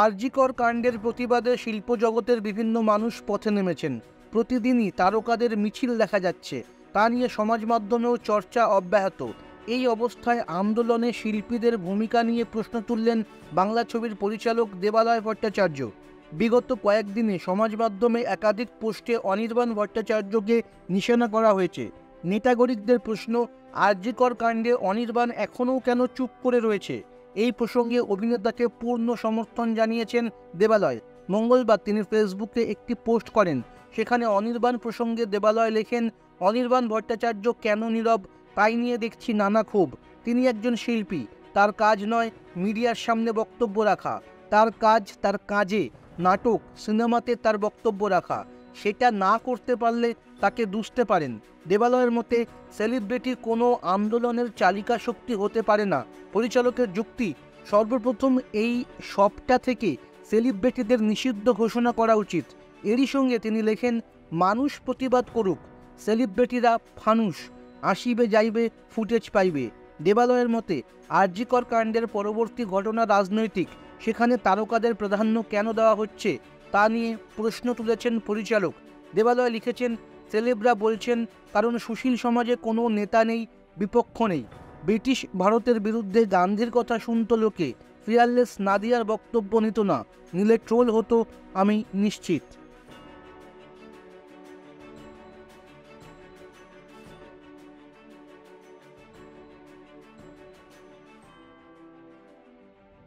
আরজিকর কাণ্ডের প্রতিবাদে শিল্পজগতের বিভিন্ন মানুষ পথে নেমেছেন। প্রতিদিনই তারকাদের মিছিল দেখা যাচ্ছে, তা নিয়ে সমাজ মাধ্যমেও চর্চা অব্যাহত। এই অবস্থায় আন্দোলনে শিল্পীদের ভূমিকা নিয়ে প্রশ্ন তুললেন বাংলা ছবির পরিচালক দেবালয় ভট্টাচার্য। বিগত কয়েকদিনে সমাজ মাধ্যমে একাধিক পোস্টে অনির্বাণ ভট্টাচার্যকে নিশানা করা হয়েছে। নেটাগরিকদের প্রশ্ন, আরজিকর কাণ্ডে অনির্বাণ এখনও কেন চুপ করে রয়েছে? এই প্রসঙ্গে অভিনেতাকে পূর্ণ সমর্থন জানিয়েছেন দেবালয়। মঙ্গলবার তিনি ফেসবুকে একটি পোস্ট করেন। সেখানে অনির্বাণ প্রসঙ্গে দেবালয় লেখেন, অনির্বাণ ভট্টাচার্য কেন নীরব, তাই নিয়ে দেখছি নানা ক্ষোভ। তিনি একজন শিল্পী, তার কাজ নয় মিডিয়ার সামনে বক্তব্য রাখা। তার কাজ তার কাজে, নাটক সিনেমাতে তার বক্তব্য রাখা। সেটা না করতে পারলে তাকে দুষতে পারেন। দেবালয়ের মতে সেলিব্রিটি কোনো আন্দোলনের চালিকা শক্তি হতে পারে না। পরিচালকের যুক্তি, সর্বপ্রথম এই সবটা থেকে সেলিব্রিটিদের নিষিদ্ধ ঘোষণা করা উচিত। এরই সঙ্গে তিনি লেখেন, মানুষ প্রতিবাদ করুক, সেলিব্রিটিরা ফানুস, আসিবে যাইবে ফুটেজ পাইবে। দেবালয়ের মতে আরজিকর কাণ্ডের পরবর্তী ঘটনা রাজনৈতিক, সেখানে তারকাদের প্রাধান্য কেন দেওয়া হচ্ছে তা নিয়ে প্রশ্ন তুলেছেন পরিচালক। দেবালয় লিখেছেন, সেলেবরা বলছেন কারণ সুশীল সমাজে কোনো নেতা নেই, বিপক্ষ নেই। ব্রিটিশ ভারতের বিরুদ্ধে গান্ধীর কথা শুনত লোকে, ফিয়ারলেস নাদিয়ার বক্তব্য নিত না, নিলে ট্রোল হতো আমি নিশ্চিত।